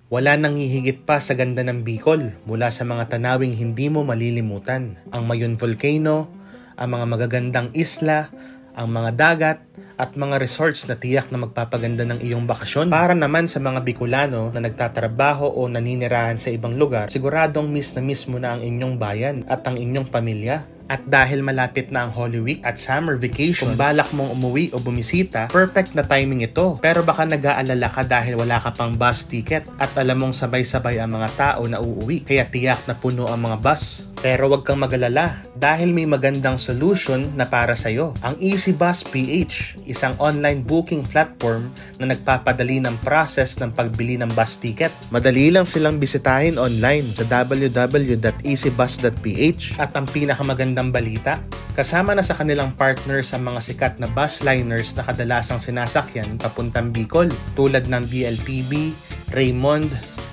Wala nang hihigit pa sa ganda ng Bicol mula sa mga tanawing hindi mo malilimutan. Ang Mayon Volcano, ang mga magagandang isla, ang mga dagat, at mga resorts na tiyak na magpapaganda ng iyong bakasyon. Para naman sa mga Bicolano na nagtatrabaho o naninirahan sa ibang lugar, siguradong miss na miss mo na ang inyong bayan at ang inyong pamilya. At dahil malapit na ang Holy Week at summer vacation, kung balak mong umuwi o bumisita, perfect na timing ito. Pero baka nag-aalala ka dahil wala ka pang bus ticket at alam mong sabay-sabay ang mga tao na uuwi, kaya tiyak na puno ang mga bus. Pero wag kang mag-alala dahil may magandang solution na para sa'yo. Ang EasyBus PH, isang online booking platform na nagpapadali ng process ng pagbili ng bus ticket. Madali lang silang bisitahin online sa www.easybus.ph at ang pinakamagandang balita, kasama na sa kanilang partners ang mga sikat na bus liners na kadalasang sinasakyan papuntang Bicol tulad ng BLTB, Raymond,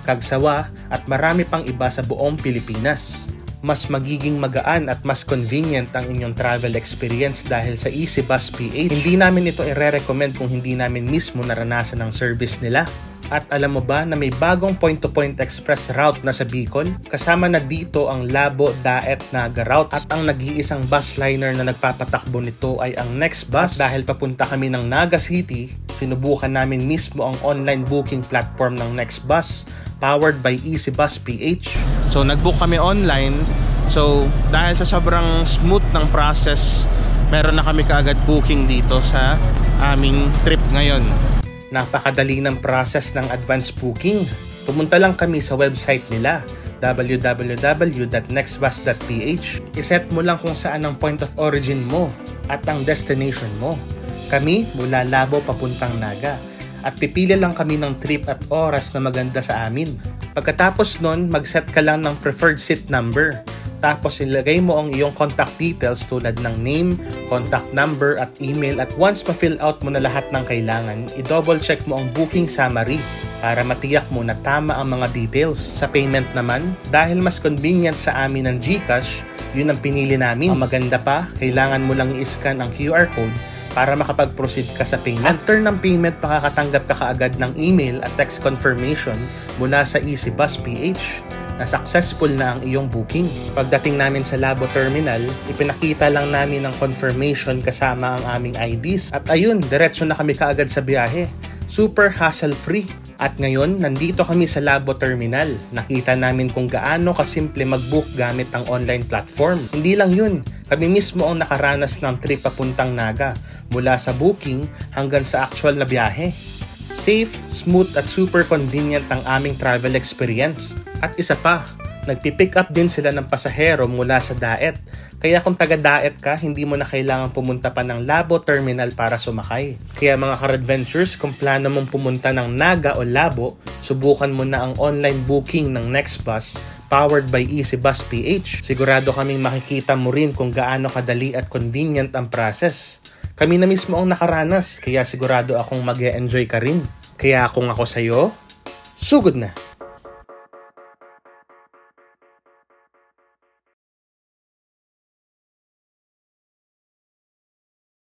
Cagsawa at marami pang iba sa buong Pilipinas. Mas magiging magaan at mas convenient ang inyong travel experience dahil sa EasyBus PH. Hindi namin ito i-recommend kung hindi namin mismo naranasan ang service nila. At alam mo ba na may bagong point-to-point express route na sa Bicol? Kasama na dito ang Labo, Daet, Naga route at ang nag-iisang bus liner na nagpapatakbo nito ay ang Next Bus. At dahil papunta kami ng Naga City, sinubukan namin mismo ang online booking platform ng Next Bus powered by EasyBus PH. So nag-book kami online. So dahil sa sobrang smooth ng process, meron na kami kaagad booking dito sa aming trip ngayon. Napakadali ng process ng advance booking. Pumunta lang kami sa website nila, www.nextbus.ph. Iset mo lang kung saan ang point of origin mo at ang destination mo. Kami mula Labo papuntang Naga. At pipili lang kami ng trip at oras na maganda sa amin. Pagkatapos nun, mag-set ka lang ng preferred seat number. Tapos ilagay mo ang iyong contact details tulad ng name, contact number at email at once ma-fill out mo na lahat ng kailangan, i-double check mo ang booking summary para matiyak mo na tama ang mga details. Sa payment naman, dahil mas convenient sa amin ng GCash, yun ang pinili namin. Ang maganda pa, kailangan mo lang i-scan ang QR code para makapag-proceed ka sa payment. After ng payment, makakatanggap ka kaagad ng email at text confirmation mula sa EasyBus PH na successful na ang iyong booking. Pagdating namin sa Labo Terminal, ipinakita lang namin ang confirmation kasama ang aming IDs. At ayun, diretso na kami kaagad sa biyahe. Super hassle-free. At ngayon, nandito kami sa Labo Terminal. Nakita namin kung gaano kasimple mag-book gamit ang online platform. Hindi lang yun, kami mismo ang nakaranas ng trip papuntang Naga mula sa booking hanggang sa actual na biyahe. Safe, smooth at super convenient ang aming travel experience. At isa pa, nagpipick up din sila ng pasahero mula sa Daet. Kaya kung taga-Daet ka, hindi mo na kailangan pumunta pa ng Labo Terminal para sumakay. Kaya mga ka-adventures, kung plano mong pumunta ng Naga o Labo, subukan mo na ang online booking ng Next Bus powered by EasyBus PH. Sigurado kaming makikita mo rin kung gaano kadali at convenient ang process. Kami na mismo ang nakaranas, kaya sigurado akong mag-e-enjoy ka rin. Kaya kung ako sa'yo, sugod na!